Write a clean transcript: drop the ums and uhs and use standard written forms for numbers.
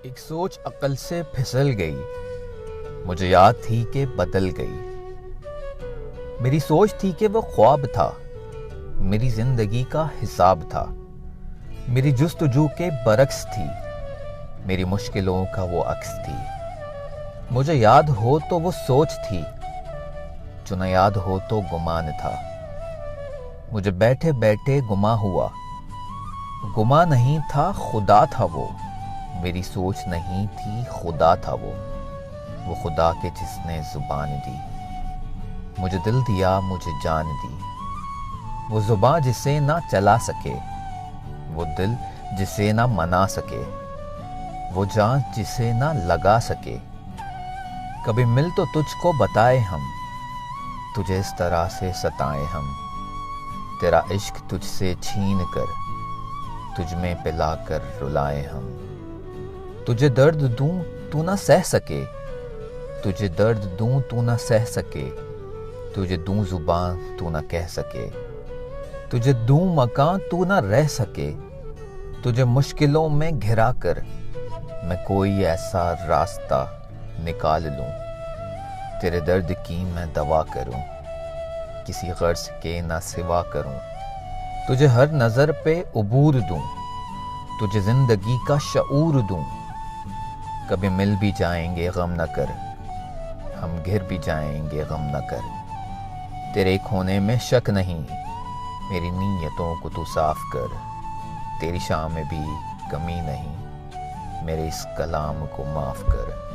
ایک سوچ عقل سے پھسل گئی، مجھے یاد تھی کہ بدل گئی۔ میری سوچ تھی کہ وہ خواب تھا، میری زندگی کا حساب تھا، میری جستجو کے برعکس تھی، میری مشکلوں کا وہ عکس تھی۔ مجھے یاد ہو تو وہ سوچ تھی، جو نہ یاد ہو تو گمان تھا۔ مجھے بیٹھے بیٹھے گما ہوا، گما نہیں تھا خدا تھا وہ، میری سوچ نہیں تھی خدا تھا وہ خدا کے جس نے زبان دی۔ مجھے دل دیا، مجھے جان دی، وہ زباں جسے نہ چلا سکے، وہ دل جسے نہ منا سکے، وہ جان جسے نہ لگا سکے۔ کبھی مل تو تجھ کو بتائے ہم، تجھے اس طرح سے ستائے ہم، تیرا عشق تجھ سے چھین کر تجھ میں پلا کر رلائے ہم۔ تجھے درد دوں تو نہ سہ سکے، تجھے درد دوں تو نہ سہ سکے، تجھے دوں زبان تو نہ کہہ سکے، تجھے دوں مکان تو نہ رہ سکے، تجھے مشکلوں میں گھرا کر میں کوئی ایسا راستہ نکال لوں، تیرے درد کی میں دوا کروں، کسی غرض کے نہ سوا کروں، تجھے ہر نظر پہ عبور دوں، تجھے زندگی کا شعور دوں۔ کبھی مل بھی جائیں گے غم نہ کر، ہم گھر بھی جائیں گے غم نہ کر، تیرے ایک ہونے میں شک نہیں، میری نیتوں کو تو صاف کر، تیری شان میں بھی کمی نہیں، میرے اس کلام کو معاف کر۔